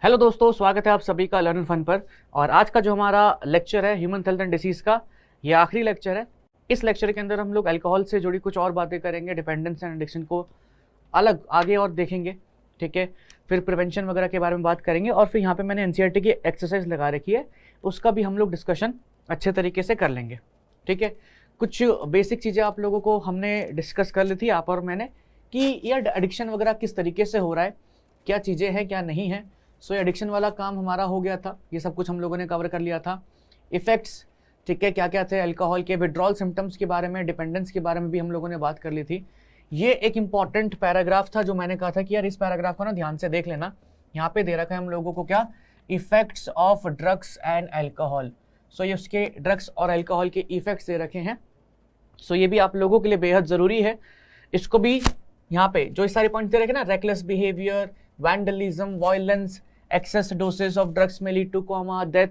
Hello दोस्तों, स्वागत है आप सभी का लर्न फन पर। और आज का जो हमारा लेक्चर है ह्यूमन हेल्थ एंड डिसीज का, ये आखिरी लेक्चर है। इस लेक्चर के अंदर हम लोग अल्कोहल से जुड़ी कुछ और बातें करेंगे, डिपेंडेंस एंड एडिक्शन को अलग आगे और देखेंगे, ठीक है। फिर प्रिवेंशन वगैरह के बारे में बात करेंगे और फिर यहाँ पे मैंने एनसीईआरटी की एक्सरसाइज लगा रखी है, उसका भी हम लोग डिस्कशन अच्छे तरीके से कर लेंगे, ठीक है। कुछ बेसिक चीज़ें आप लोगों को हमने डिस्कस कर ली थी, आप और मैंने, कि यह एडिक्शन वगैरह किस तरीके से हो रहा है, क्या चीज़ें हैं क्या नहीं है। सो एडिक्शन वाला काम हमारा हो गया था, ये सब कुछ हम लोगों ने कवर कर लिया था। इफेक्ट्स, ठीक है, क्या क्या थे अल्कोहल के, विड्रॉल सिम्टम्स के बारे में, डिपेंडेंस के बारे में भी हम लोगों ने बात कर ली थी। ये एक इंपॉर्टेंट पैराग्राफ था जो मैंने कहा था कि यार इस पैराग्राफ को ना ध्यान से देख लेना। यहाँ पे दे रखा है हम लोगों को क्या, effects of drugs and alcohol. So ये उसके ड्रग्स और अल्कोहल के इफेक्ट्स दे रखे हैं। सो ये भी आप लोगों के लिए बेहद ज़रूरी है। इसको भी यहाँ पे जो इस सारे पॉइंट दे रखे ना, reckless behaviour, vandalism, violence, excess dosage of drugs में lead to coma, death,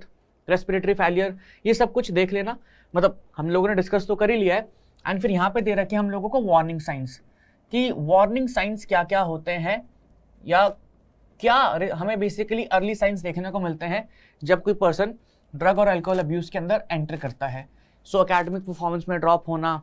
respiratory failure, ये सब कुछ देख लेना। मतलब हम लोगों ने डिस्कस तो कर ही लिया है। एंड फिर यहाँ पे दे रखे हम लोगों को वार्निंग साइंस, कि वार्निंग साइंस क्या क्या होते हैं, या क्या हमें बेसिकली अर्ली साइंस देखने को मिलते हैं जब कोई पर्सन ड्रग और अल्कोहल अब्यूज के अंदर एंटर करता है। सो एकेडमिक परफॉर्मेंस में ड्रॉप होना,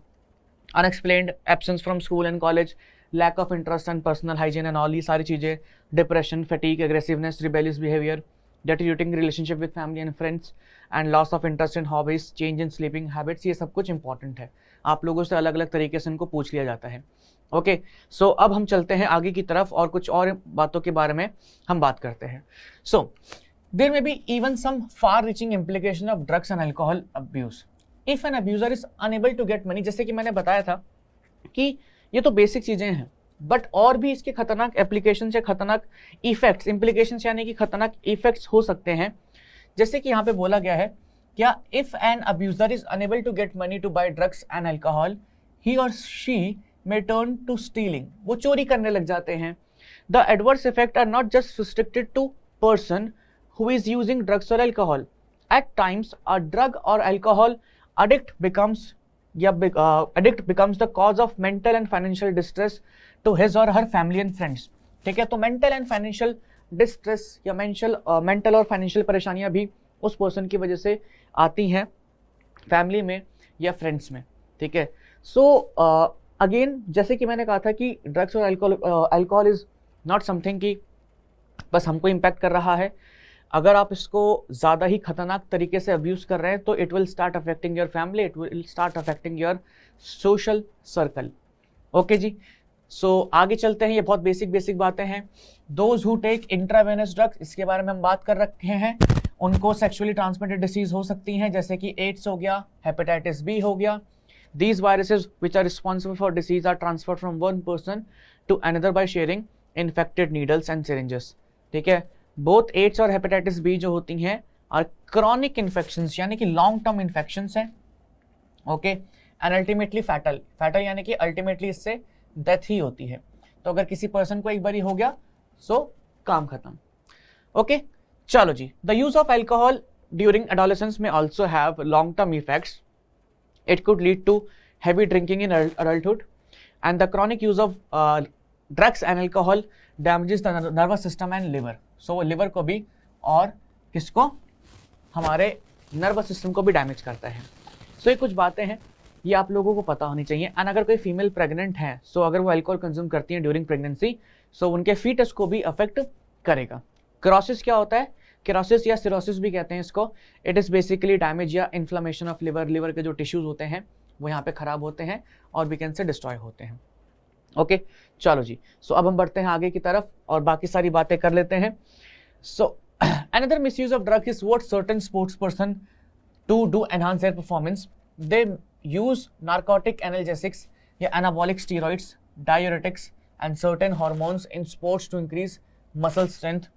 unexplained absence from school and college, lack of interest and personal hygiene and all, ये सारी चीज़ें, depression, fatigue, aggressiveness, rebellious behaviour, deteriorating relationship with family and friends, and loss of interest in hobbies, change in sleeping habits, ये सब कुछ important है। आप लोगों से अलग अलग तरीके से इनको पूछ लिया जाता है। ओके, सो अब हम चलते हैं आगे की तरफ और कुछ और बातों के बारे में हम बात करते हैं। So there may be even some far reaching implication of drugs and alcohol abuse if an abuser is unable to get money. जैसे कि मैंने बताया था कि ये तो बेसिक चीजें हैं, बट और भी इसके खतरनाक एप्लीकेशन से खतरनाक इफेक्ट्स, इम्प्लीकेशंस यानी कि खतरनाक इफेक्ट्स हो सकते हैं। जैसे कि यहाँ पे बोला गया है, क्या if an abuser is unable to get money to buy drugs and alcohol, he और she may turn to stealing, वो चोरी करने लग जाते हैं। The adverse effect are not just restricted to person who is using drugs और alcohol. At times a drug और alcohol addict becomes the cause of mental and financial distress to his or her family and friends। ठीक है, तो mental and financial distress या mental और financial परेशानियां भी उस पर्सन की वजह से आती हैं फैमिली में या फ्रेंड्स में, ठीक है। सो अगेन, जैसे कि मैंने कहा था कि ड्रग्स और अल्कोहल इज नॉट समथिंग कि बस हमको इम्पैक्ट कर रहा है। अगर आप इसको ज़्यादा ही खतरनाक तरीके से अब्यूज़ कर रहे हैं तो it will start affecting your family, it will start affecting your social circle. Okay जी, सो आगे चलते हैं। ये बहुत बेसिक बातें हैं। Those who take intravenous drugs, इसके बारे में हम बात कर रखे हैं, उनको सेक्सुअली ट्रांसमिटेड डिसीज हो सकती हैं, जैसे कि एड्स हो गया, हेपेटाइटिस बी हो गया। These viruses which are responsible for disease are transferred from one person to another by sharing infected needles and syringes, ठीक है। बोथ एड्स और हेपेटाइटिस बी जो होती हैं और क्रॉनिक इन्फेक्शंस यानी कि लॉन्ग टर्म इन्फेक्शंस हैं, ओके, एंड अल्टीमेटली फैटल यानी कि अल्टीमेटली इससे डेथ ही होती है। तो अगर किसी पर्सन को एक बारी हो गया सो काम खत्म। ओके, चलो जी। The use of alcohol during adolescence में also have long term effects. It could lead to heavy drinking in adulthood and the chronic use of drugs and alcohol damages the nervous system and liver. So liver को भी और किसको, हमारे nervous system को भी damage करता है। सो ये कुछ बातें हैं, ये आप लोगों को पता होनी चाहिए। एंड अगर कोई फीमेल प्रेग्नेंट है, सो अगर वो अल्कोहल कंज्यूम करती हैं ड्यूरिंग प्रेगनेंसी, सो उनके फीटस को भी अफेक्ट करेगा। क्रोसिस क्या होता है, क्रोसिस या सिरोसिस भी कहते हैं इसको। इट इज़ बेसिकली डैमेज या इन्फ्लेमेशन ऑफ लिवर के जो टिश्यूज होते हैं वो यहाँ पे खराब होते हैं और वी कैन से डिस्ट्रॉय होते हैं। ओके, चलो जी। सो अब हम बढ़ते हैं आगे की तरफ और बाकी सारी बातें कर लेते हैं। So another misuse of drug is what certain sports person to do enhance their performance. They use narcotic analgesics या anabolic steroids, diuretics and certain hormones in sports to increase muscle strength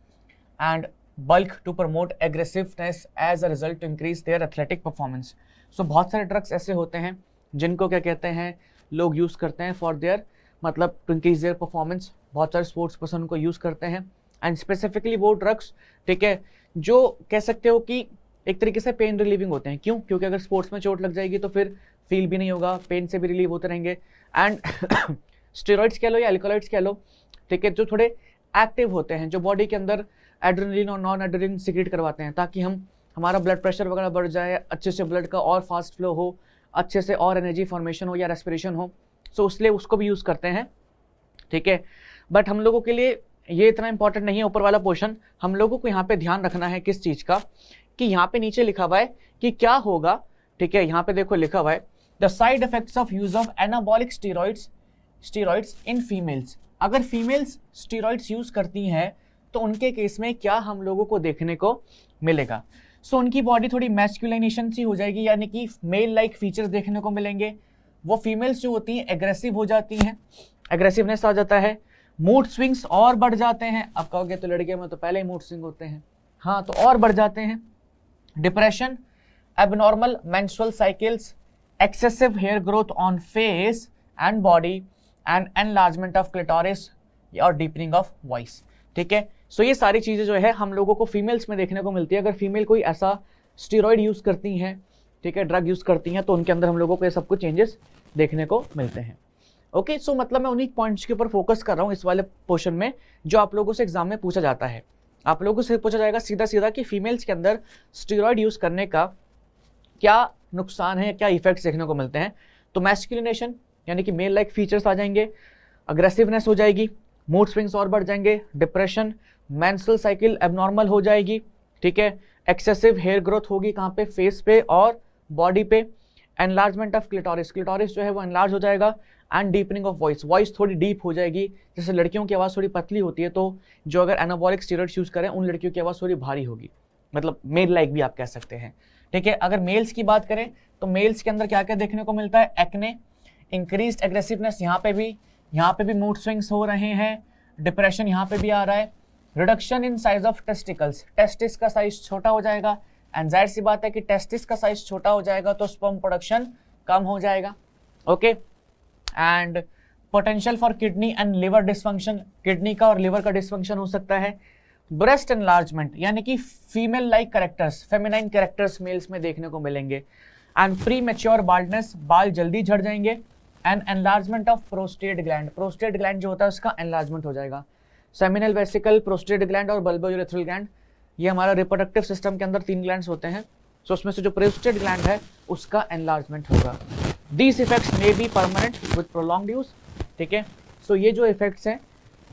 and bulk to promote aggressiveness as a result to increase their athletic performance. So बहुत सारे drugs ऐसे होते हैं जिनको क्या कहते हैं, लोग यूज़ करते हैं फॉर देयर, मतलब टू इंक्रीज देयर परफॉर्मेंस। बहुत सारे स्पोर्ट्स पर्सन को यूज़ करते हैं एंड स्पेसिफिकली वो ड्रग्स, ठीक है, जो कह सकते हो कि एक तरीके से पेन रिलीविंग होते हैं। क्यों? क्योंकि अगर स्पोर्ट्स में चोट लग जाएगी तो फिर फील भी नहीं होगा, पेन से भी रिलीव होते रहेंगे। एंड स्टेरॉइड्स कह लो या अल्कोलॉइड्स कह लो, ठीक है, जो थोड़े एक्टिव होते हैं, जो बॉडी के अंदर एड्रेनलिन और नॉन एड्रेनलिन सिक्रेट करवाते हैं ताकि हमारा ब्लड प्रेशर वगैरह बढ़ जाए, अच्छे से ब्लड का और फास्ट फ्लो हो, अच्छे से और एनर्जी फॉर्मेशन हो या रेस्पिरेशन हो। सो इसलिए उसको भी यूज़ करते हैं, ठीक है। बट हम लोगों के लिए ये इतना इंपॉर्टेंट नहीं है ऊपर वाला पोर्शन। हम लोगों को यहाँ पे ध्यान रखना है किस चीज़ का, कि यहाँ पे नीचे लिखा हुआ है कि क्या होगा, ठीक है। यहाँ पे देखो लिखा हुआ है the side effects of use of anabolic steroids in females. अगर फीमेल्स स्टीरॉइड्स यूज करती हैं तो उनके केस में क्या हम लोगों को देखने को मिलेगा। सो उनकी बॉडी थोड़ी मैस्कुलिनेशन सी हो जाएगी, यानी कि मेल लाइक फीचर्स देखने को मिलेंगे। वो फीमेल्स जो होती हैं एग्रेसिव हो जाती हैं, एग्रेसिवनेस आ जाता है, मूड स्विंग्स और बढ़ जाते हैं। अब कहोगे तो लड़के में तो पहले ही मूड स्विंग होते हैं, हाँ तो और बढ़ जाते हैं। Depression, abnormal menstrual cycles, excessive hair growth on face and body and enlargement of clitoris और डीपनिंग ऑफ वॉइस, ठीक है। सो ये सारी चीज़ें जो है हम लोगों को फीमेल्स में देखने को मिलती है। अगर फीमेल कोई ऐसा स्टीरॉइड यूज़ करती हैं, ठीक है, ड्रग यूज़ करती हैं, तो उनके अंदर हम लोगों को ये सब कुछ चेंजेस देखने को मिलते हैं। ओके, सो मतलब मैं उन्हीं पॉइंट्स के ऊपर फोकस कर रहा हूँ इस वाले पोर्शन में जो आप लोगों से एग्जाम में पूछा जाता है। आप लोगों से पूछा जाएगा सीधा सीधा कि फीमेल्स के अंदर स्टीरॉइड यूज़ करने का क्या नुकसान है, क्या इफेक्ट्स देखने को मिलते हैं। तो मैस्कुलिनेशन यानी कि मेल लाइक फीचर्स आ जाएंगे, अग्रेसिवनेस हो जाएगी, मूड स्विंग्स और बढ़ जाएंगे, डिप्रेशन, मेंस्ट्रुअल साइकिल एबनॉर्मल हो जाएगी, ठीक है, एक्सेसिव हेयर ग्रोथ होगी कहाँ पे, फेस पे और बॉडी पे, एनलार्जमेंट ऑफ क्लिटोरिस, क्लिटोरिस जो है वो एनलार्ज हो जाएगा, and deepening of voice, voice थोड़ी डीप हो जाएगी। जैसे लड़कियों की आवाज़ थोड़ी पतली होती है, तो जो अगर एनाबॉलिक स्टीरॉइड्स यूज़ करें उन लड़कियों की आवाज़ थोड़ी भारी होगी, मतलब मेल लाइक भी आप कह सकते हैं, ठीक है। अगर मेल्स की बात करें तो मेल्स के अंदर क्या क्या देखने को मिलता है, एक्ने, इंक्रीज्ड एग्रेसिवनेस, यहाँ पे भी मूड स्विंग्स हो रहे हैं, डिप्रेशन यहाँ पे भी आ रहा है, reduction in size of testicles, testis का साइज छोटा हो जाएगा, एंड जाहिर सी बात है कि टेस्टिस का साइज छोटा हो जाएगा तो स्पर्म प्रोडक्शन कम हो जाएगा, okay. And potential for kidney and liver dysfunction, kidney का और लिवर का डिसफंक्शन हो सकता है। ब्रेस्ट एनलार्जमेंट यानी कि female like characters, feminine characters males में देखने को मिलेंगे। एंड प्री मैच्योर बाल्डनेस, बाल जल्दी झड़ जाएंगे। And enlargement of prostate gland, prostate gland जो होता है उसका एनलार्जमेंट हो जाएगा। सेमिनल वेसिकल, प्रोस्टेट ग्लैंड और बल्बोयूरेथ्रल ग्लैंड, ये हमारा रिप्रोडक्टिव सिस्टम के अंदर 3 ग्लैंड्स होते हैं। सो उसमें से जो प्रोस्टेट ग्लैंड है उसका एनलार्जमेंट होगा। These effects may be permanent with prolonged use, ठीक है। सो ये जो इफेक्ट्स हैं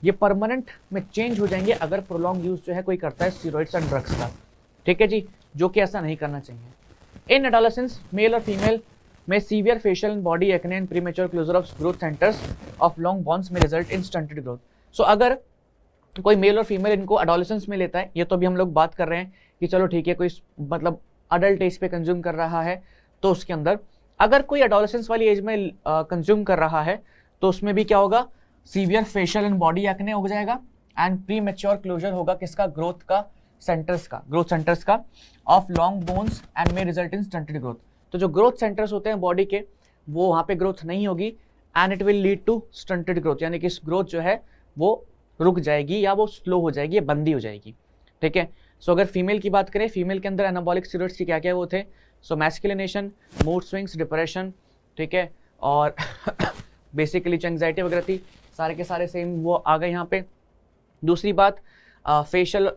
ये परमानेंट में चेंज हो जाएंगे अगर प्रोलॉन्ग यूज जो है कोई करता है स्टीरॉइड्स एंड ड्रग्स का, ठीक है जी, जो कि ऐसा नहीं करना चाहिए। इन एडोलेसेंस मेल और फीमेल में severe facial and body acne and premature closure of growth centres of long bones में result in stunted growth. So अगर कोई मेल और फीमेल इनको एडोलेसेंस में लेता है, ये तो अभी हम लोग बात कर रहे हैं कि चलो ठीक है कोई मतलब अडल्ट एज पे कंज्यूम कर रहा है, तो उसके अंदर अगर कोई एडोलेसेंस वाली एज में कंज्यूम कर रहा है तो उसमें भी क्या होगा, severe facial and body acne हो जाएगा, एंड प्री मैच्योर क्लोजर होगा किसका, ग्रोथ का सेंटर्स का, ग्रोथ सेंटर्स का ऑफ लॉन्ग बोन्स एंड में रिजल्ट इन स्टंटेड ग्रोथ। तो जो ग्रोथ सेंटर्स होते हैं बॉडी के वो वहाँ पे ग्रोथ नहीं होगी, and it will lead to stunted growth, यानी कि इस ग्रोथ जो है वो रुक जाएगी या वो स्लो हो जाएगी या बंदी हो जाएगी, ठीक है। सो अगर फीमेल की बात करें, फीमेल के अंदर एनाबॉलिक स्टीरॉइड्स की क्या क्या वो थे, सो मैस्कुलिनेशन, मूड स्विंग्स, डिप्रेशन, ठीक है, और बेसिकली एंग्जाइटी वगैरह थी, सारे के सारे सेम वो आ गए यहाँ पे। दूसरी बात फेशियल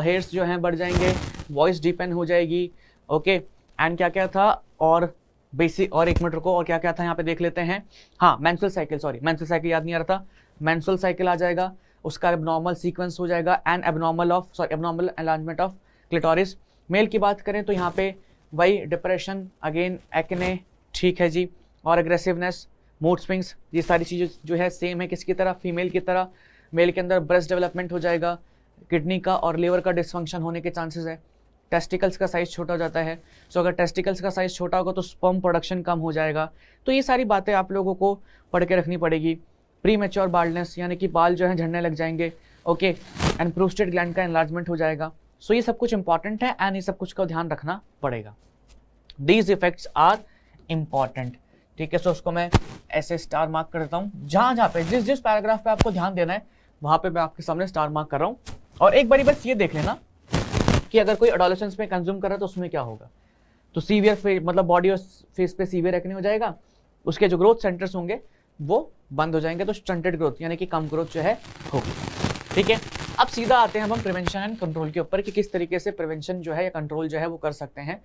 हेयर्स जो हैं बढ़ जाएंगे, वॉइस डीपन हो जाएगी, ओके। एंड क्या क्या था और बेसिक, और एक मिनट रुको, और क्या क्या था यहाँ पे देख लेते हैं। हाँ, menstrual cycle, sorry menstrual cycle याद नहीं आ रहा था, मेंस्ट्रुअल साइकिल आ जाएगा, उसका एबनॉर्मल सीक्वेंस हो जाएगा, and abnormal enlargement of clitoris. Male की बात करें तो यहाँ पे वही डिप्रेशन, अगेन एक्ने, ठीक है जी, और एग्रेसिवनेस, मूड स्विंग्स, ये सारी चीज़ें जो है सेम है किसकी तरह, फीमेल की तरह। मेल के अंदर ब्रेस्ट डेवलपमेंट हो जाएगा, किडनी का और लिवर का डिसफंक्शन होने के चांसेस है, टेस्टिकल्स का साइज़ छोटा हो जाता है। सो अगर टेस्टिकल्स का साइज़ छोटा होगा तो स्पर्म प्रोडक्शन कम हो जाएगा। तो ये सारी बातें आप लोगों को पढ़ के रखनी पड़ेगी। प्री मैच्योर बाल्डनेस यानी कि बाल जो है झड़ने लग जाएंगे, ओके, एंड प्रोस्टेट ग्लैंड का एनलार्जमेंट हो जाएगा। सो ये सब कुछ इंपॉर्टेंट है एंड ये सब कुछ का ध्यान रखना पड़ेगा। दीज इफेक्ट्स आर इम्पॉर्टेंट, ठीक है। सो उसको मैं ऐसे स्टार मार्क कर देता हूँ, जहाँ पे जिस पैराग्राफ पे आपको ध्यान देना है वहाँ पे मैं आपके सामने स्टार मार्क कर रहा हूँ। और एक बारी बस ये देख लेना कि अगर कोई एडोलेसेंस में कंज्यूम कर रहा है तो उसमें क्या होगा। तो सीवियर मतलब बॉडी और फेस पे सीवियर एक्ने हो जाएगा, उसके जो ग्रोथ सेंटर्स होंगे वो बंद हो जाएंगे, तो स्टंटेड ग्रोथ यानी कि कम ग्रोथ जो है होगी, ठीक है। अब सीधा आते हैं हम प्रिवेंशन एंड कंट्रोल के ऊपर कि किस तरीके से प्रिवेंशन जो है या कंट्रोल जो है वो कर सकते हैं।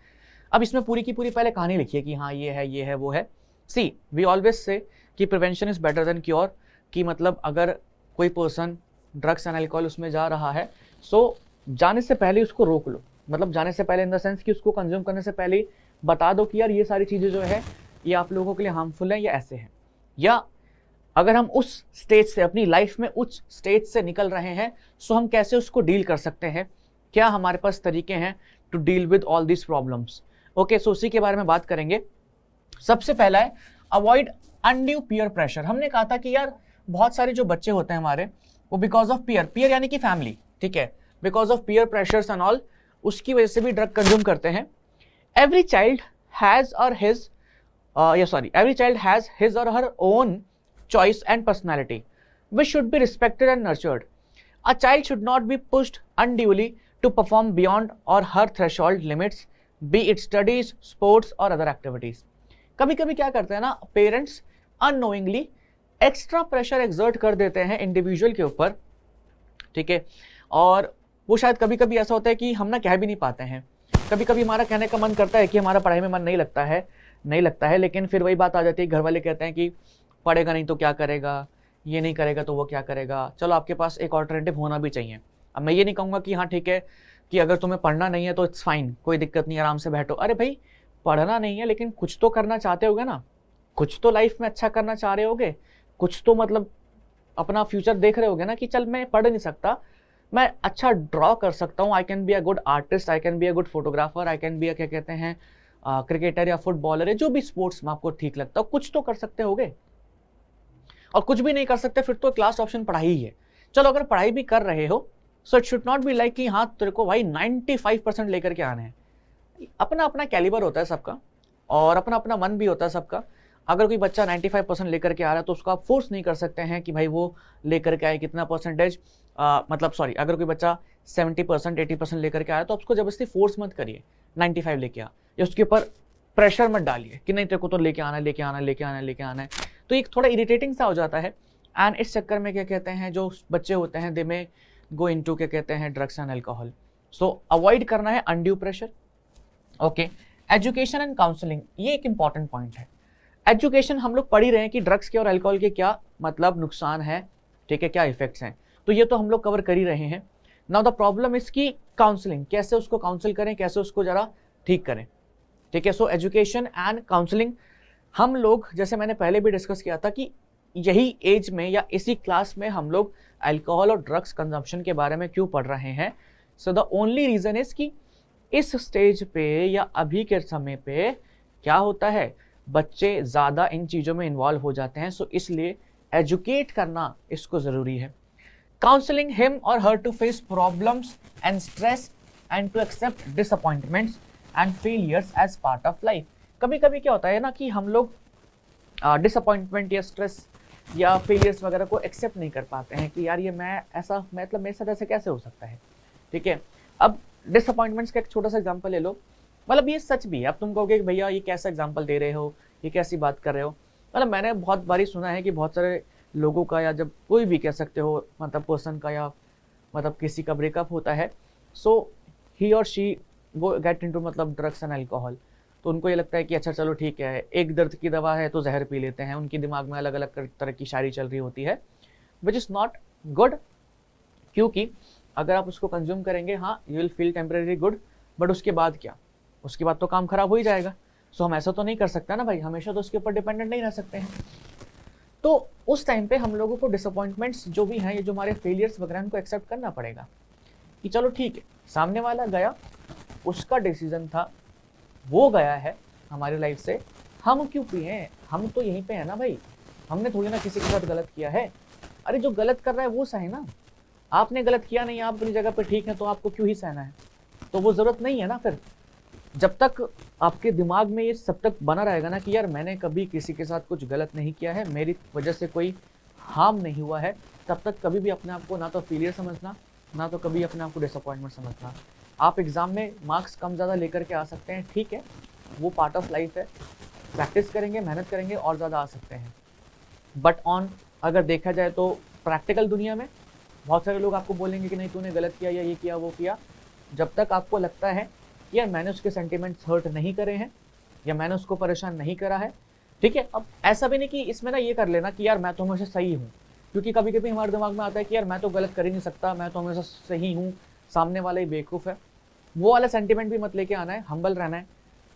अब इसमें पूरी की पूरी पहले कहानी लिखिए कि हाँ ये है वो है। सी वी ऑलवेज से कि prevention is better than cure, कि मतलब अगर कोई पर्सन ड्रग्स एंड अल्कोहल उसमें जा रहा है सो जाने से पहले उसको रोक लो, मतलब जाने से पहले इन द सेंस कि उसको कंज्यूम करने से पहले बता दो कि यार ये सारी चीज़ें जो है ये आप लोगों के लिए हार्मफुल है या ऐसे हैं। या अगर हम उस स्टेज से अपनी लाइफ में उस स्टेज से निकल रहे हैं सो हम कैसे उसको डील कर सकते हैं, क्या हमारे पास तरीके हैं to deal with all this problems. Okay, so उसी के बारे में बात करेंगे। सबसे पहला है अवॉइड अनड्यू पीयर प्रेशर। हमने कहा था कि यार बहुत सारे जो बच्चे होते हैं हमारे वो बिकॉज ऑफ पीयर यानी कि फैमिली, ठीक है, because of peer pressures and all उसकी वजह से भी ड्रग कंज्यूम करते हैं। एवरी चाइल्ड हैज और his every child has his or her own choice and personality which should be respected and nurtured. A child should not be pushed unduly to perform beyond or her threshold limits, be it studies, sports or other activities. कभी कभी क्या करते हैं ना parents unknowingly extra pressure exert कर देते हैं individual के ऊपर, ठीक है, और वो शायद कभी कभी ऐसा होता है कि हम ना कह भी नहीं पाते हैं। कभी कभी हमारा कहने का मन करता है कि हमारा पढ़ाई में मन नहीं लगता है, लेकिन फिर वही बात आ जाती है, घर वाले कहते हैं कि पढ़ेगा नहीं तो क्या करेगा, ये नहीं करेगा तो वो क्या करेगा, चलो आपके पास एक ऑल्टरनेटिव होना भी चाहिए। अब मैं ये नहीं कहूँगा कि हाँ ठीक है कि अगर तुम्हें पढ़ना नहीं है तो इट्स फाइन, कोई दिक्कत नहीं, आराम से बैठो। अरे भाई पढ़ना नहीं है लेकिन कुछ तो करना चाहते होगे ना, कुछ तो लाइफ में अच्छा करना चाह रहे होगे, कुछ तो मतलब अपना फ्यूचर देख रहे होगे ना कि चल मैं पढ़ नहीं सकता, मैं अच्छा ड्रॉ कर सकता हूँ, I can be a good artist, I can be a good photographer, I can be a क्या कहते हैं क्रिकेटर या फुटबॉलर है, जो भी स्पोर्ट्स में आपको ठीक लगता हो, कुछ तो कर सकते होगे। और कुछ भी नहीं कर सकते फिर तो क्लास ऑप्शन पढ़ाई ही है। चलो अगर पढ़ाई भी कर रहे हो so it should not be like कि हाँ तेरे को भाई 95% लेकर के आने हैं। अपना अपना कैलिबर होता है सबका और अपना अपना मन भी होता है सबका। अगर कोई बच्चा 95% लेकर के आ रहा है तो उसको आप फोर्स नहीं कर सकते हैं कि भाई वो लेकर के आए कितना परसेंटेज, मतलब सॉरी, अगर कोई बच्चा 70% 80% लेकर के आया तो उसको जबरदस्ती फोर्स मत करिए 95 लेके आ, या उसके ऊपर प्रेशर मत डालिए कि नहीं तेरे को तो लेके आना है। तो एक थोड़ा इरिटेटिंग सा हो जाता है। एंड इस चक्कर में क्या कहते हैं जो बच्चे होते हैं दे में गो इनटू क्या कहते हैं drugs and alcohol. So avoid करना है undue pressure. Okay, education and counselling, ये एक इंपॉर्टेंट पॉइंट है। एजुकेशन हम लोग पढ़ ही रहे हैं कि ड्रग्स के और अल्कोहल के क्या मतलब नुकसान है, ठीक है, क्या इफेक्ट्स हैं, तो ये तो हम लोग कवर कर ही रहे हैं। नाउ द प्रॉब्लम इसकी काउंसलिंग, कैसे उसको काउंसिल करें, कैसे उसको जरा ठीक करें, ठीक है। सो एजुकेशन एंड काउंसलिंग हम लोग जैसे मैंने पहले भी डिस्कस किया था कि यही एज में या इसी क्लास में हम लोग अल्कोहल और ड्रग्स कंजम्पशन के बारे में क्यों पढ़ रहे हैं। So the only reason is कि इस स्टेज पे या अभी के समय पे क्या होता है, बच्चे ज़्यादा इन चीज़ों में इन्वॉल्व हो जाते हैं। सो इसलिए एजुकेट करना इसको ज़रूरी है। काउंसलिंग हिम और her to face problems and stress and to accept disappointments and failures as part of life. कभी कभी क्या होता है ना कि हम लोग डिसअपॉइंटमेंट या स्ट्रेस या फेलियर्स वगैरह को एक्सेप्ट नहीं कर पाते हैं कि यार ये मैं ऐसा, मतलब मेरे साथ ऐसे कैसे हो सकता है, ठीक है। अब डिसअपॉइंटमेंट्स का एक छोटा सा एग्जांपल ले लो, मतलब ये सच भी है। अब तुम कहोगे कि भैया ये कैसा एग्जांपल दे रहे हो, ये कैसी बात कर रहे हो, मतलब मैंने बहुत बारी सुना है कि बहुत सारे लोगों का या जब कोई भी कह सकते हो मतलब पर्सन का या मतलब किसी का ब्रेकअप होता है, सो ही और शी वो गेट इनटू मतलब ड्रग्स एंड अल्कोहल। तो उनको ये लगता है कि अच्छा चलो ठीक है, एक दर्द की दवा है तो जहर पी लेते हैं। उनके दिमाग में अलग अलग तरह की शायरी चल रही होती है विच इज़ नॉट गुड, क्योंकि अगर आप उसको कंज्यूम करेंगे हाँ you will feel temporary good, but उसके बाद क्या, उसके बाद तो काम खराब हो ही जाएगा। सो हम ऐसा तो नहीं कर सकते ना भाई, हमेशा तो उसके ऊपर डिपेंडेंट नहीं रह सकते हैं। तो उस टाइम पे हम लोगों को डिसअपॉइंटमेंट्स जो भी हैं, ये जो हमारे फेलियर्स वगैरह, उनको एक्सेप्ट करना पड़ेगा कि चलो ठीक है, सामने वाला गया, उसका डिसीजन था, वो गया है हमारी लाइफ से, हम क्यों पिए, हम तो यहीं पे है ना भाई, हमने थोड़ी ना किसी के साथ गलत किया है। अरे जो गलत कर रहा है वो सहे ना, आपने गलत किया नहीं, आप अपनी जगह पे ठीक है, तो आपको क्यों ही सहना है, तो वो ज़रूरत नहीं है ना। फिर जब तक आपके दिमाग में ये सब तक बना रहेगा ना कि यार मैंने कभी किसी के साथ कुछ गलत नहीं किया है, मेरी वजह से कोई हार्म नहीं हुआ है, तब तक कभी भी अपने आप को ना तो फेलियर समझना, ना तो कभी अपने आप को डिसअपॉइंटमेंट समझना। आप एग्ज़ाम में मार्क्स कम ज़्यादा लेकर के आ सकते हैं, ठीक है, वो पार्ट ऑफ लाइफ है, प्रैक्टिस करेंगे, मेहनत करेंगे और ज़्यादा आ सकते हैं। बट ऑन अगर देखा जाए तो प्रैक्टिकल दुनिया में बहुत सारे लोग आपको बोलेंगे कि नहीं तूने गलत किया या ये किया वो किया, जब तक आपको लगता है कि यार मैंने उसके सेंटिमेंट्स हर्ट नहीं करे हैं या मैंने उसको परेशान नहीं करा है, ठीक है। अब ऐसा भी नहीं कि इसमें ना ये कर लेना कि यार मैं तो हमेशा सही हूँ, क्योंकि कभी कभी हमारे दिमाग में आता है कि यार मैं तो गलत कर ही नहीं सकता, मैं तो हमेशा सही हूँ, सामने वाला ही बेवकूफ़ है। वो वाला सेंटिमेंट भी मत लेके आना है, हम्बल रहना है,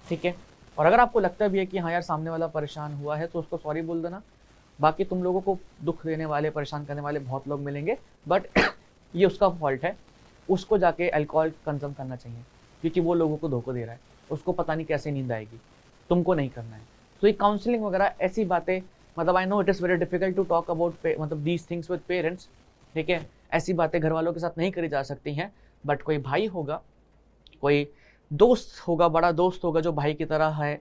ठीक है। और अगर आपको लगता भी है कि हाँ यार सामने वाला परेशान हुआ है तो उसको सॉरी बोल देना। बाकी तुम लोगों को दुख देने वाले, परेशान करने वाले बहुत लोग मिलेंगे, बट ये उसका फॉल्ट है, उसको जाके अल्कोहल कंज्यूम करना चाहिए, क्योंकि वो लोगों को धोखा दे रहा है, उसको पता नहीं कैसे नींद आएगी, तुमको नहीं करना है। तो ये काउंसलिंग वगैरह ऐसी बातें, मतलब I know it is very difficult to talk about मतलब दीज थिंग्स विद पेरेंट्स, ठीक है। ऐसी बातें घर वालों के साथ नहीं करी जा सकती हैं, बट कोई भाई होगा, कोई दोस्त होगा, बड़ा दोस्त होगा जो भाई की तरह है,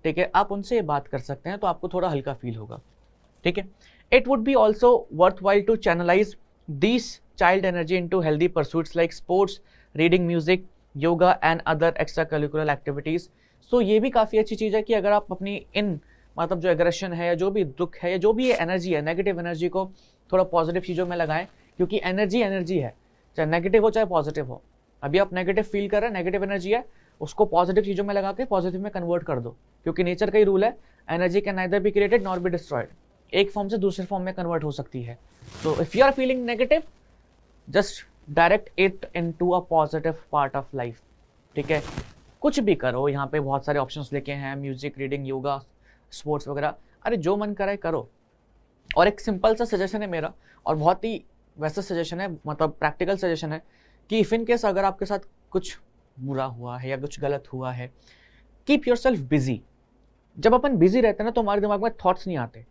ठीक है, आप उनसे ये बात कर सकते हैं तो आपको थोड़ा हल्का फील होगा, ठीक है। It would be also worth while to channelise this child energy into healthy pursuits like sports, reading, music, yoga and other extra curricular activities. So ये भी काफ़ी अच्छी चीज़ है कि अगर आप अपनी इन मतलब जो एग्रेशन है या जो भी दुख है या जो भी एनर्जी है, नेगेटिव एनर्जी को थोड़ा पॉजिटिव चीज़ों में लगाएं, क्योंकि एनर्जी एनर्जी है, चाहे नेगेटिव हो चाहे पॉजिटिव हो। अभी आप नेगेटिव फील कर रहे हैं, नेगेटिव एनर्जी है, उसको पॉजिटिव चीज़ों में लगा के पॉजिटिव में कन्वर्ट कर दो, क्योंकि नेचर का ही रूल है, energy can neither be created nor be destroyed, एक फॉर्म से दूसरे फॉर्म में कन्वर्ट हो सकती है। तो if you are feeling negative, just direct it into a positive part of life, ठीक है। कुछ भी करो, यहाँ पे बहुत सारे ऑप्शंस लेके हैं, म्यूजिक, रीडिंग, योगा, स्पोर्ट्स वगैरह, अरे जो मन करे करो। और एक सिंपल सा सजेशन है मेरा, और बहुत ही वैसा सजेशन है, मतलब प्रैक्टिकल सजेशन है, कि इफ इन केस अगर आपके साथ कुछ बुरा हुआ है या कुछ गलत हुआ है, कीप योर सेल्फ बिजी। जब अपन बिजी रहते हैं ना तो हमारे दिमाग में थॉट्स नहीं आते।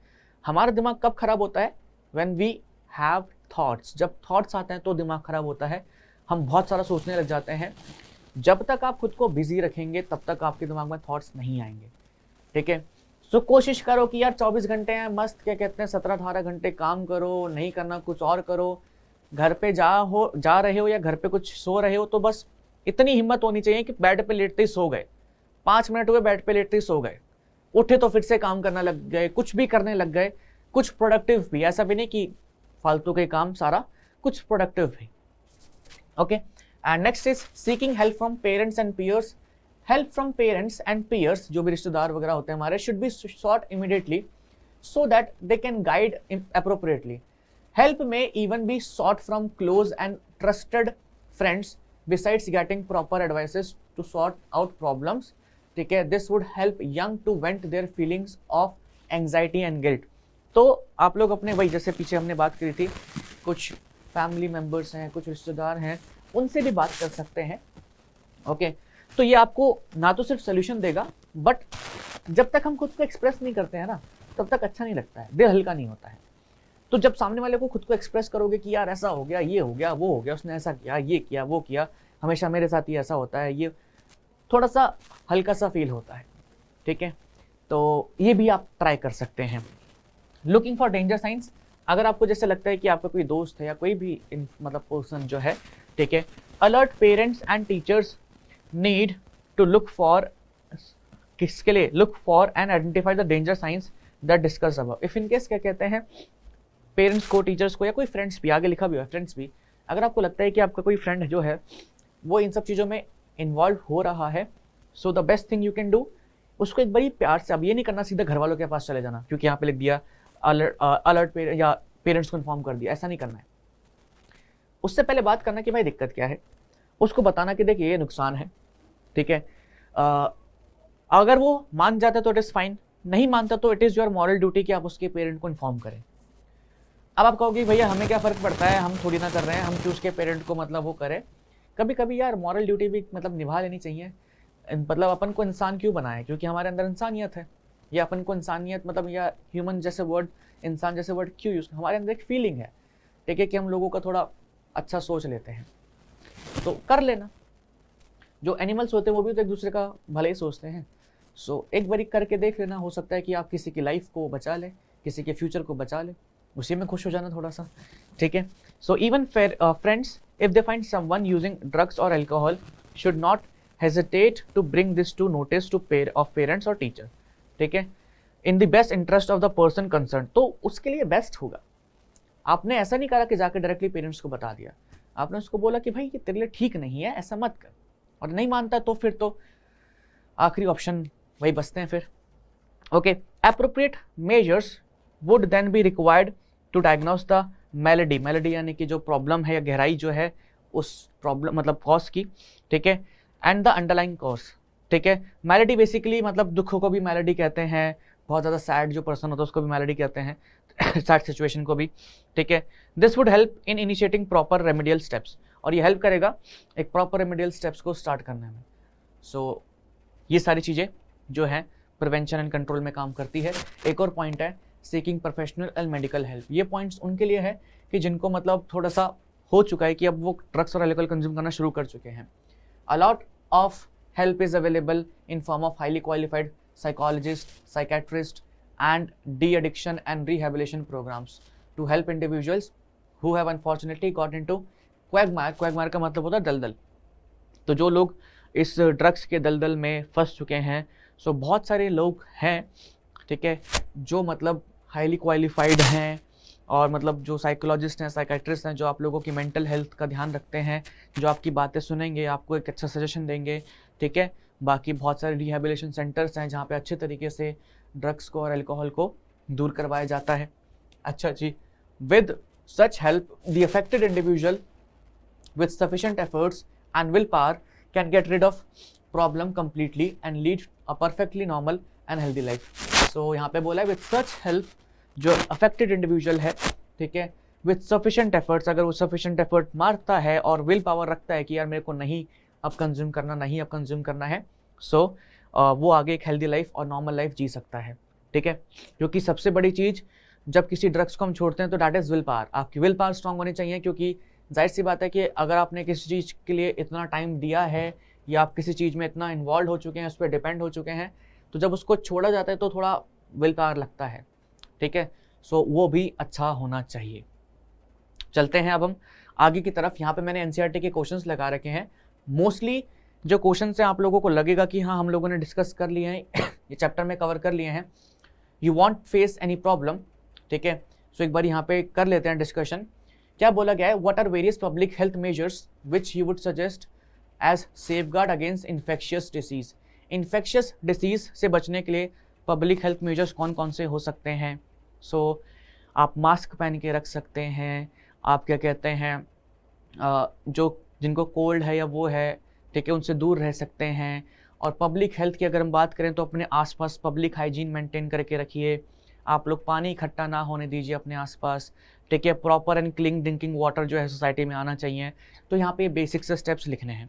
हमारा दिमाग कब खराब होता है? When we have thoughts. जब थॉट्स आते हैं तो दिमाग खराब होता है, हम बहुत सारा सोचने लग जाते हैं। जब तक आप खुद को बिजी रखेंगे तब तक आपके दिमाग में थॉट्स नहीं आएंगे, ठीक है। सो कोशिश करो कि यार 24 घंटे हैं, मस्त क्या कहते हैं 17-18 घंटे काम करो, नहीं करना कुछ और करो। घर पे जा रहे हो या घर पे कुछ सो रहे हो तो बस इतनी हिम्मत होनी चाहिए कि बेड पे लेटते ही सो गए, 5 मिनट हुए बेड पे लेटते ही सो गए, उठे तो फिर से काम करने लग गए, कुछ भी करने लग गए, कुछ प्रोडक्टिव भी, ऐसा भी नहीं कि फालतू के काम सारा, कुछ प्रोडक्टिव भी, okay. And next is seeking help from parents and peers. Help from parents and peers, जो भी रिश्तेदार वगैरह होते हैं हमारे, should be sought immediately so that they can guide appropriately. Help may even be sought from close and trusted friends besides getting proper advices to sort out problems. ठीक है, this would help young to vent their feelings of anxiety and guilt. तो आप लोग अपने, वही जैसे पीछे हमने बात करी थी, कुछ फैमिली मेम्बर्स हैं, कुछ रिश्तेदार हैं, उनसे भी बात कर सकते हैं, ओके। तो ये आपको ना तो सिर्फ सोल्यूशन देगा, बट जब तक हम खुद को एक्सप्रेस नहीं करते हैं ना तब तक अच्छा नहीं लगता है, दिल हल्का नहीं होता है। तो जब सामने वाले को खुद को एक्सप्रेस करोगे कि यार ऐसा हो गया, ये हो गया, वो हो गया, उसने ऐसा किया, ये किया, वो किया, हमेशा मेरे साथ ही ऐसा होता है, ये थोड़ा सा हल्का सा फील होता है, ठीक है। तो ये भी आप ट्राई कर सकते हैं। लुकिंग फॉर डेंजर साइंस, अगर आपको जैसे लगता है कि आपका कोई दोस्त है या कोई भी मतलब पर्सन जो है, ठीक है, alert parents and teachers need to look for, किसके लिए? Look for and identify the danger signs that discussed above. If in case क्या कहते हैं, पेरेंट्स को, टीचर्स को, या कोई फ्रेंड्स भी, आगे लिखा भी है फ्रेंड्स भी, अगर आपको लगता है कि आपका कोई फ्रेंड जो है वो इन सब चीज़ों में इन्वॉल्व हो रहा है, so the best thing you can do, उसको एक बड़ी प्यार से, अब ये नहीं करना सीधा घर वालों के पास चले जाना क्योंकि यहाँ पे लिख दिया अलर्ट या पेरेंट्स को इन्फॉर्म कर दिया, ऐसा नहीं करना है। उससे पहले बात करना कि भाई दिक्कत क्या है, उसको बताना कि देखिए ये नुकसान है, ठीक है। अगर वो मान जाता है तो इट इज़ फाइन, नहीं मानता तो it is your moral duty कि आप उसके पेरेंट को इन्फॉर्म करें। अब आप कहोगे भैया हमें क्या फ़र्क पड़ता है, हम थोड़ी ना कर रहे हैं, हम क्यों उसके पेरेंट को मतलब वो करें। कभी कभी यार मॉरल ड्यूटी भी मतलब निभा लेनी चाहिए। मतलब अपन को इंसान क्यों बनाए? क्योंकि हमारे अंदर इंसानियत है, या अपन को इंसानियत मतलब या ह्यूमन जैसे वर्ड, इंसान जैसे वर्ड क्यों यूज़, हमारे अंदर एक फीलिंग है, ठीक है, कि हम लोगों का थोड़ा अच्छा सोच लेते हैं, तो कर लेना। जो एनिमल्स होते हैं वो भी तो एक दूसरे का भले ही सोचते हैं। सो एक बारी करके देख लेना, हो सकता है कि आप किसी की लाइफ को बचा लें, किसी के फ्यूचर को बचा लें, उसी में खुश हो जाना थोड़ा सा, ठीक है। So even friends if they find someone using drugs और alcohol should not hesitate to bring this to notice to parents और टीचर, ठीक है, in the best interest of the person concern. तो उसके लिए बेस्ट होगा आपने ऐसा नहीं करा कि जाकर डायरेक्टली पेरेंट्स को बता दिया, आपने उसको बोला कि भाई ये तेरे लिए ठीक नहीं है, ऐसा मत कर, और नहीं मानता तो फिर तो आखिरी ऑप्शन वही बचते हैं फिर। Okay, appropriate measures would then be required to diagnose the malady, malady यानी कि जो प्रॉब्लम है या गहराई जो है उस प्रॉब्लम मतलब कॉज की, ठीक है, एंड द अंडरलाइंग कॉज, ठीक है। मेलेडी बेसिकली मतलब दुखों को भी मेलेडी कहते हैं, बहुत ज़्यादा सैड जो पर्सन होता है उसको भी मेलेडी कहते हैं, सैड सिचुएशन को भी, ठीक है। This would help in initiating proper remedial steps, और ये हेल्प करेगा एक प्रॉपर रेमेडियल स्टेप्स को स्टार्ट करने में। सो ये सारी चीज़ें जो है प्रिवेंशन एंड कंट्रोल में काम करती है। एक और पॉइंट है seeking professional and medical help. ये पॉइंट्स उनके लिए है कि जिनको मतलब थोड़ा सा हो चुका है कि अब वो ड्रग्स और एल्कोहल कंज्यूम करना शुरू कर चुके हैं। A lot of help is available in form of highly qualified psychologist, psychiatrist and de addiction and rehabilitation programs to help individuals who have unfortunately got into quagmire. Quagmire का मतलब होता है दलदल। तो जो लोग इस ड्रग्स के दलदल में फंस चुके हैं, सो बहुत सारे लोग हैं, ठीक है, जो मतलब हाईली क्वालिफाइड हैं और मतलब जो साइकोलॉजिस्ट हैं, साइकेट्रिस्ट हैं, जो आप लोगों की मेंटल हेल्थ का ध्यान रखते हैं, जो आपकी बातें सुनेंगे, आपको एक अच्छा सजेशन देंगे, ठीक है। बाकी बहुत सारे रिहेबिलिटेशन सेंटर्स हैं जहाँ पे अच्छे तरीके से ड्रग्स को और अल्कोहल को दूर करवाया जाता है। अच्छा जी, with such help the affected individual with sufficient efforts and will power can get rid of problem completely and lead a perfectly normal and healthy life. So यहाँ पे बोला है विद सच हेल्प, जो अफेक्टेड इंडिविजुअल है, ठीक है, with sufficient efforts, अगर वो सफिशिएंट एफर्ट मारता है और विल पावर रखता है कि यार मेरे को नहीं अब कंज्यूम करना, नहीं अब कंज्यूम करना है, सो वो आगे एक हेल्दी लाइफ और नॉर्मल लाइफ जी सकता है, ठीक है। क्योंकि सबसे बड़ी चीज़ जब किसी ड्रग्स को हम छोड़ते हैं तो डैट इज़ विल पावर। आपकी विल पावर स्ट्रांग होनी चाहिए, क्योंकि जाहिर सी बात है कि अगर आपने किसी चीज़ के लिए इतना टाइम दिया है या आप किसी चीज़ में इतना इन्वॉल्व हो चुके हैं, उस पर डिपेंड हो चुके हैं, तो जब उसको छोड़ा जाता है तो थोड़ा विल पावर लगता है, ठीक है। सो वो भी अच्छा होना चाहिए। चलते हैं अब हम आगे की तरफ। यहाँ पे मैंने एनसीईआरटी के क्वेश्चंस लगा रखे हैं। मोस्टली जो क्वेश्चन से आप लोगों को लगेगा कि हाँ हम लोगों ने डिस्कस कर लिए हैं, ये चैप्टर में कवर कर लिए हैं। You want face any problem, ठीक है। सो एक बार यहाँ पे कर लेते हैं डिस्कशन। क्या बोला गया है, what are various public health measures which you would suggest as safeguard against infectious disease. Infectious disease से बचने के लिए पब्लिक हेल्थ मेजर्स कौन कौन से हो सकते हैं। सो आप मास्क पहन के रख सकते हैं, आप क्या कहते हैं जो जिनको कोल्ड है या वो है, ठीक है, उनसे दूर रह सकते हैं। और पब्लिक हेल्थ की अगर हम बात करें तो अपने आसपास पब्लिक हाइजीन मेंटेन करके रखिए। आप लोग पानी इकट्ठा ना होने दीजिए अपने आसपास, ठीक है। Proper and clean drinking water जो है सोसाइटी में आना चाहिए। तो यहाँ पे बेसिक से स्टेप्स लिखने हैं।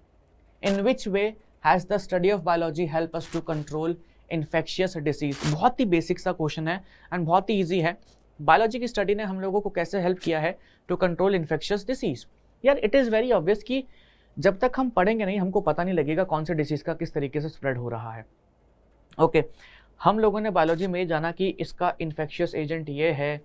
In which way has the study of biology help us to control infectious disease. बहुत ही बेसिक सा क्वेश्चन है एंड बहुत ही ईजी है। बायोलॉजी की स्टडी ने हम लोगों को कैसे हेल्प किया है टू कंट्रोल इन्फेक्शियस डिसीज। यार इट इज़ वेरी ऑब्वियस कि जब तक हम पढ़ेंगे नहीं हमको पता नहीं लगेगा कौन से डिसीज़ का किस तरीके से स्प्रेड हो रहा है। ओके, हम लोगों ने बायोलॉजी में जाना कि इसका इन्फेक्शियस एजेंट ये है,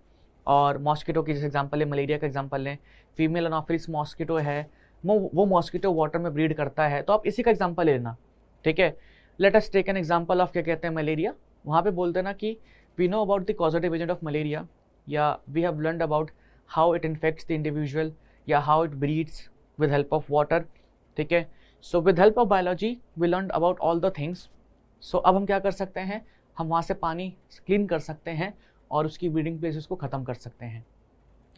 और मॉस्किटो की जैसे एग्जांपल है, मलेरिया का एग्जांपल लें, फीमेल एनाफिलिस मॉस्किटो है, वो मॉस्किटो वाटर में ब्रीड करता है, तो आप इसी का एग्जांपल लेना, ठीक है। Let us take an example of क्या कहते हैं मलेरिया। वहाँ पे बोलते हैं ना कि we know about the causative agent of malaria, या we have learned about how it infects the individual, या how it breeds with help of water, ठीक है। So with help of biology we learn about all the things. So अब हम क्या कर सकते हैं, हम वहाँ से पानी क्लीन कर सकते हैं और उसकी ब्रीडिंग प्लेसेस को ख़त्म कर सकते हैं।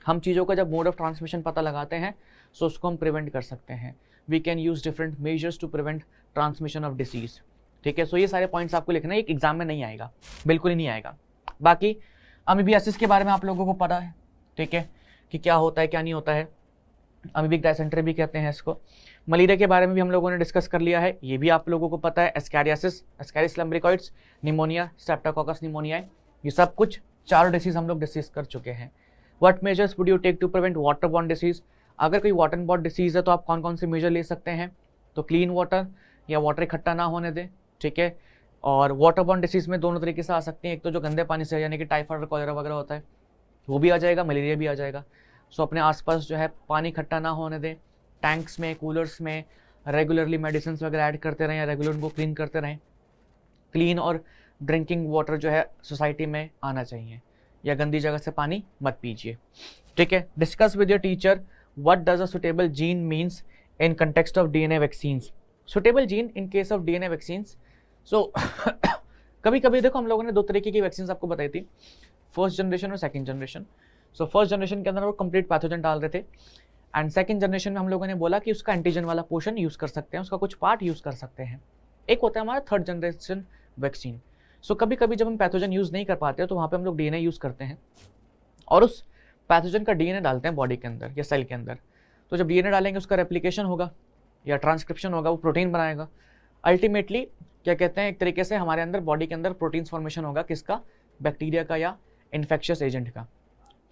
हम चीज़ों का जब मोड ऑफ ट्रांसमिशन पता लगाते हैं सो उसको हम प्रिवेंट कर सकते हैं। We can use different measures to prevent transmission of disease, ठीक है। सो ये सारे पॉइंट्स आपको लिखना है, एक एग्जाम में नहीं आएगा, बिल्कुल ही नहीं आएगा। बाकी अमीबियासिस के बारे में आप लोगों को पता है, ठीक है, कि क्या होता है क्या नहीं होता है। अमीबिक डायसेंट्री भी कहते हैं इसको। मलेरिया के बारे में भी हम लोगों ने डिस्कस कर लिया है, ये भी आप लोगों को पता है। Ascariasis, ascaris lumbricoides, pneumonia, streptococcus pneumoniae, ये सब कुछ 4 डिसीज हम लोग डिस्कस कर चुके हैं। What measures would you take to prevent water borne disease. अगर कोई वाटर बॉर्न डिसीज है तो आप कौन कौन से मेजर ले सकते हैं, तो क्लीन वाटर या वाटर इकट्ठा ना होने दें, ठीक है। और वाटर बॉर्न डिसीज में दोनों तरीके से आ सकते हैं, एक तो जो गंदे पानी से यानी कि टाइफाइड और कॉलेरा वगैरह होता है वो भी आ जाएगा, मलेरिया भी आ जाएगा। सो अपने आसपास जो है पानी इकट्ठा ना होने दें, टैंक्स में, कूलर्स में रेगुलरली मेडिसिन वगैरह ऐड करते रहें या रेगुलर उनको क्लीन करते रहें। क्लीन और ड्रिंकिंग वाटर जो है सोसाइटी में आना चाहिए, या गंदी जगह से पानी मत पीजिए। ठीक है, discuss with your teacher what does a suitable gene means in context of DNA vaccines. Suitable gene in case of DNA vaccines. So कभी कभी देखो हम लोगों ने दो तरीके की वैक्सीन आपको बताई थी, फर्स्ट जनरेशन और second generation. So first generation के अंदर वो कंप्लीट पैथोजन डाल रहे थे, एंड सेकंड जनरेशन में हम लोगों ने बोला कि उसका एंटीजन वाला पोर्शन यूज़ कर सकते हैं, उसका कुछ पार्ट यूज़ कर सकते हैं। एक होता है हमारा थर्ड जनरेशन वैक्सीन। सो कभी कभी जब हम पैथोजन यूज़ नहीं कर पाते तो वहाँ पे हम लोग डीएनए यूज़ करते हैं और उस पैथोजन का डीएनए डालते हैं बॉडी के अंदर या सेल के अंदर। तो जब डीएनए डालेंगे उसका रेप्लिकेशन होगा या ट्रांसक्रिप्शन होगा, वो प्रोटीन बनाएगा। अल्टीमेटली क्या कहते हैं, एक तरीके से हमारे अंदर बॉडी के अंदर प्रोटीन फॉर्मेशन होगा, किसका, बैक्टीरिया का या इन्फेक्शियस एजेंट का।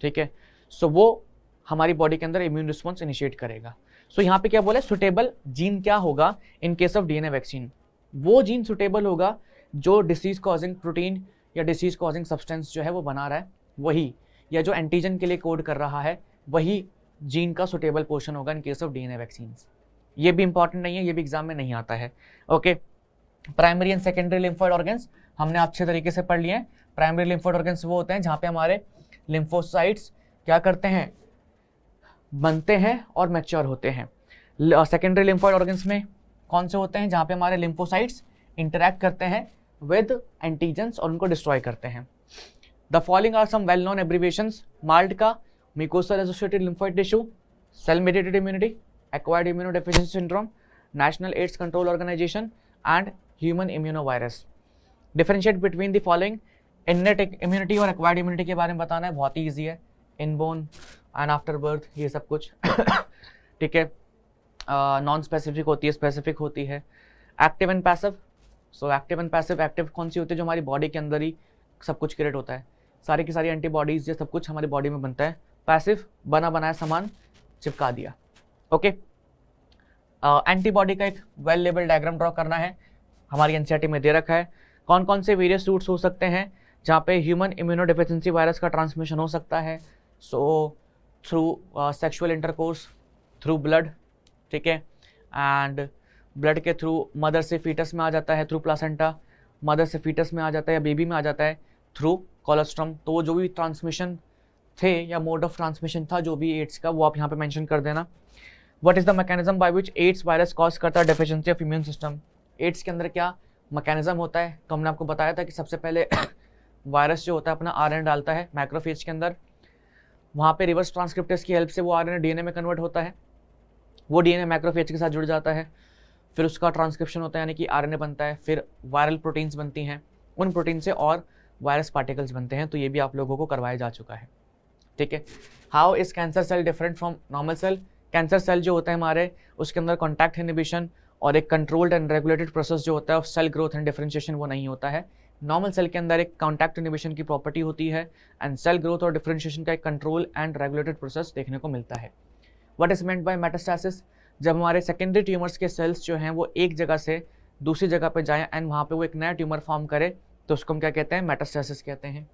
ठीक है, सो वो हमारी बॉडी के अंदर इम्यून रिस्पॉन्स इनिशिएट करेगा। सो यहाँ पे क्या बोले, सुटेबल जीन क्या होगा इन केस ऑफ डीएनए वैक्सीन, वो जीन सुटेबल होगा जो डिसीज कॉजिंग प्रोटीन या डिसीज कॉजिंग सब्सटेंस जो है वो बना रहा है वही, या जो एंटीजन के लिए कोड कर रहा है वही जीन का सुटेबल पोर्शन होगा इन केस ऑफ डीएनए वैक्सीन। ये भी इंपॉर्टेंट नहीं है, ये भी एग्जाम में नहीं आता है। Okay, primary and secondary lymphoid organs हमने अच्छे तरीके से पढ़ लिए हैं। प्राइमरी लिम्फोइड ऑर्गन्स वो होते हैं जहाँ पे हमारे लिम्फोसाइट्स क्या करते हैं, बनते हैं और मैच्योर होते हैं। सेकेंडरी लिम्फोइड ऑर्गन्स में कौन से होते हैं, जहाँ पे हमारे लिम्फोसाइट्स इंटरैक्ट करते हैं विद एंटीजेंस और उनको डिस्ट्रॉय करते हैं। The following are some well known abbreviations, MALT का mucosal associated lymphoid tissue, cell mediated immunity, acquired immunodeficiency syndrome, national AIDS control organisation and human immunovirus. Differentiate between the following, innate immunity और acquired immunity के बारे में बताना है, बहुत ही easy है, इनबोर्न एंड आफ्टर बर्थ ये सब कुछ। ठीक है, नॉन स्पेसिफिक होती है, स्पेसिफिक होती है। Active and passive, so active and passive, active कौन सी होती है, जो हमारी बॉडी के अंदर ही सब कुछ क्रिएट होता है, सारी की सारी एंटीबॉडीज ये सब कुछ हमारी बॉडी में बनता है। पैसिव, बना बनाया सामान चिपका दिया। ओके, एंटीबॉडी का एक वेल लेबल डायग्राम ड्रॉ करना है, हमारी एनसीईआरटी में दे रखा है। कौन कौन से वेरियस रूट्स हो सकते हैं जहाँ पे ह्यूमन इम्यूनोडेफिशिएंसी वायरस का ट्रांसमिशन हो सकता है, so through sexual intercourse, through blood, ठीक है, एंड ब्लड के थ्रू मदर से फीटस में आ जाता है, थ्रू प्लासेंटा, मदर से फीटस में आ जाता है या बेबी में आ जाता है थ्रू कोलोस्ट्रम। तो वो जो भी ट्रांसमिशन थे या मोड ऑफ ट्रांसमिशन था जो भी एड्स का, वो आप यहाँ पे मेंशन कर देना। What is the mechanism by which AIDS virus cause करता है deficiency of immune system. AIDS के अंदर क्या मैकेनिज्म होता है, तो हमने आपको बताया था कि सबसे पहले वायरस जो होता है अपना आरएनए डालता है मैक्रोफेज के अंदर, वहाँ पे रिवर्स ट्रांसक्रिप्टेज की हेल्प से वो आरएनए डीएनए में कन्वर्ट होता है, वो डीएनए मैक्रोफेज के साथ जुड़ जाता है, फिर उसका ट्रांसक्रिप्शन होता है यानी कि आरएनए बनता है, फिर वायरल प्रोटीन्स बनती हैं, उन प्रोटीन से और वायरस पार्टिकल्स बनते हैं। तो ये भी आप लोगों को करवाया जा चुका है। ठीक है, how is cancer cell different from normal cell. Cancer cell जो होता है हमारे, उसके अंदर कॉन्टैक्ट इनहिबिशन और एक कंट्रोल्ड एंड रेगुलेटेड प्रोसेस जो होता है सेल ग्रोथ एंड डिफरेंशिएशन वो नहीं होता है। नॉर्मल सेल के अंदर एक कॉन्टैक्ट इनहिबिशन की प्रॉपर्टी होती है एंड सेल ग्रोथ और डिफरेंशिएशन का एक कंट्रोल एंड रेगुलेटेड प्रोसेस देखने को मिलता है। What is meant by metastasis, जब हमारे सेकेंडरी ट्यूमर्स के सेल्स जो हैं वो एक जगह से दूसरी जगह पर जाएं एंड वहाँ पे वो एक नया ट्यूमर फॉर्म करे तो उसको हम क्या कहते हैं, मेटास्टेसिस कहते हैं।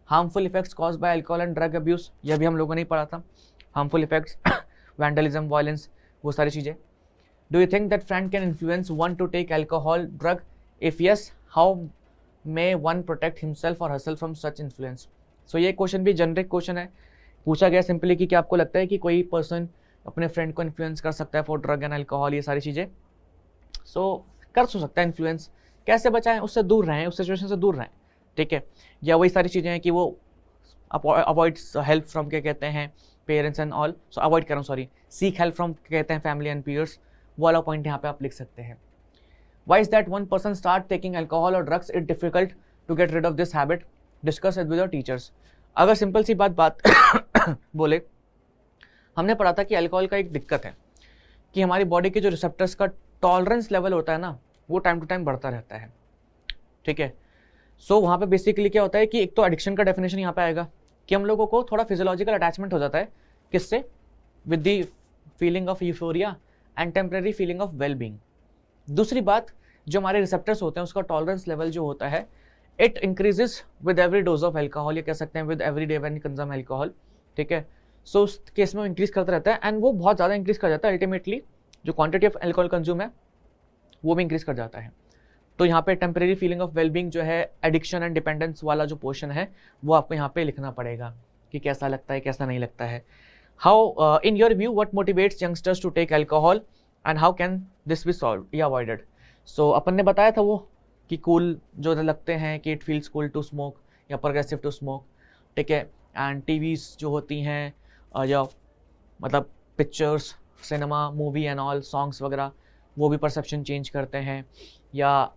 Harmful effects cause by alcohol and drug abuse, यह भी हम लोगों ने ही पढ़ा था। हार्मफुल इफेक्ट्स, वैंडलिज्म, वायलेंस, वो सारी चीज़ें। Do you think that friend can influence one to take alcohol drug, if yes how may one protect himself और herself from such influence. So ये क्वेश्चन भी जनरिक क्वेश्चन है, पूछा गया simply कि क्या आपको लगता है कि कोई पर्सन अपने फ्रेंड को इन्फ्लुएंस कर सकता है फॉर ड्रग एंड अल्कोहल, ये सारी चीज़ें। सो कर सकता है इन्फ्लुएंस, कैसे बचाएं, उससे दूर रहें, उस सिचुएशन से दूर रहें। ठीक है, या वही सारी चीज़ें हैं कि वो अवॉइड हेल्प फ्रॉम क्या कहते हैं parents and all, so avoid करो, सॉरी, सीक हेल्प फ्रॉम कहते हैं फैमिली एंड पीयर्स, वो वाला पॉइंट यहाँ पे आप लिख सकते हैं। Why is that one person start taking alcohol और drugs, it difficult to get rid of this habit, discuss it with your teachers. अगर सिंपल सी बात बोले, हमने पढ़ा था कि अल्कोहल का एक दिक्कत है कि हमारी बॉडी के जो रिसेप्टर्स का टॉलरेंस लेवल होता है ना, वो टाइम टू टाइम बढ़ता रहता है। ठीक है, सो वहाँ पे बेसिकली क्या होता है कि एक तो एडिक्शन का डेफिनेशन यहाँ पे आएगा कि हम लोगों को थोड़ा फिजियोलॉजिकल अटैचमेंट हो जाता है, किससे, with the feeling of euphoria and temporary feeling of well being. दूसरी बात, जो हमारे रिसेप्टर्स होते हैं उसका टॉलरेंस लेवल जो होता है, it increases with every dose of alcohol, ये कह सकते हैं with every day when you consume alcohol. ठीक है, सो उस केस में वो इंक्रीज करता रहता है एंड वो बहुत ज़्यादा इंक्रीज कर जाता है, अल्टीमेटली जो क्वांटिटी ऑफ अल्कोहल कंज्यूम है वो भी इंक्रीज कर जाता है। तो यहाँ पे टेम्परेरी फीलिंग ऑफ वेलबींग जो है, एडिक्शन एंड डिपेंडेंस वाला जो पोर्शन है वो आपको यहाँ पे लिखना पड़ेगा कि कैसा लगता है कैसा नहीं लगता है। How in your view what motivates youngsters to take alcohol and how can this be solve या अवॉइडेड। सो अपन ने बताया था वो कि कूल जो लगते हैं कि it feels cool to smoke या प्रोग्रेसिव टू स्मोक, ठीक है। एंड टीवीज़ जो होती हैं या मतलब pictures, cinema, movie and all, songs वगैरह, वो भी परसेप्शन चेंज करते हैं। या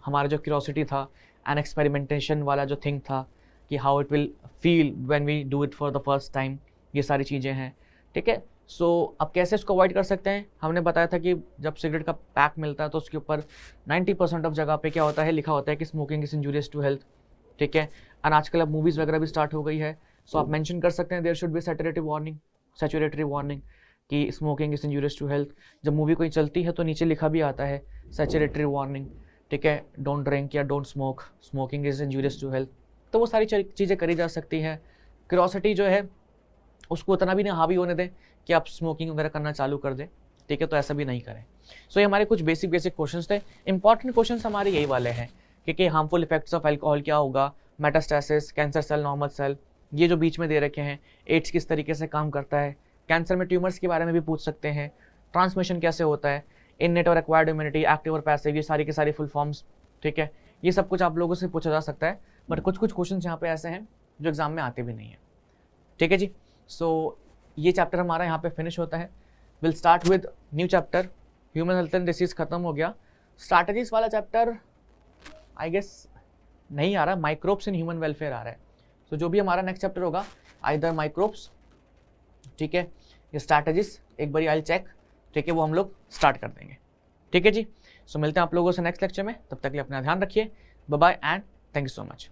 हमारा जो क्यूरोसिटी था एंड एक्सपेरिमेंटेशन वाला जो थिंग था कि how it will feel when we do it for the first time, ये सारी चीज़ें हैं, ठीक है। सो अब कैसे इसको अवॉइड कर सकते हैं, हमने बताया था कि जब सिगरेट का पैक मिलता है तो उसके ऊपर 90% ऑफ जगह पे क्या होता है, लिखा होता है कि smoking is injurious to health, ठीक है। एंड आजकल अब मूवीज़ वगैरह भी स्टार्ट हो गई है, सो आप मेंशन कर सकते हैं there should be statutory warning कि smoking is injurious to health. जब मूवी कोई चलती है तो नीचे लिखा भी आता है सैचुरेटरी वार्निंग, ठीक है, डोंट ड्रिंक या don't smoke, smoking is injurious to health. तो वो सारी चीज़ें करी जा सकती हैं। क्यूरोसिटी जो है उसको उतना भी ना हावी होने दें कि आप स्मोकिंग वगैरह करना चालू कर दें, ठीक है, तो ऐसा भी नहीं करें। सो ये हमारे कुछ बेसिक क्वेश्चंस थे। इंपॉर्टेंट क्वेश्चंस हमारे यही वाले हैं कि हार्मफुल इफेक्ट्स ऑफ अल्कोहल क्या होगा, metastasis, cancer cell, normal cell, ये जो बीच में दे रखे हैं, एड्स किस तरीके से काम करता है, कैंसर में ट्यूमर्स के बारे में भी पूछ सकते हैं, ट्रांसमिशन कैसे होता है, इननेट और एक्वायर्ड इम्यूनिटी, एक्टिव और पैसिव, ये सारी की सारी फुल फॉर्म्स, ठीक है, ये सब कुछ आप लोगों से पूछा जा सकता है। बट कुछ क्वेश्चंस यहाँ पे ऐसे हैं जो एग्जाम में आते भी नहीं है, ठीक है जी। सो ये चैप्टर हमारा यहाँ पे फिनिश होता है। Will start with new chapter, human health and disease खत्म हो गया। स्ट्रैटेजीज वाला चैप्टर आई गेस नहीं आ रहा, माइक्रोब्स इन ह्यूमन वेलफेयर आ रहा है। तो जो भी हमारा नेक्स्ट चैप्टर होगा आइदर माइक्रोब्स, ठीक है, ये स्ट्रैटेजीज, एक बार आई चेक, ठीक है, वो हम लोग स्टार्ट कर देंगे, ठीक है जी। सो मिलते हैं आप लोगों से नेक्स्ट लेक्चर में, तब तक के लिए अपना ध्यान रखिए, bye bye and thank you so much.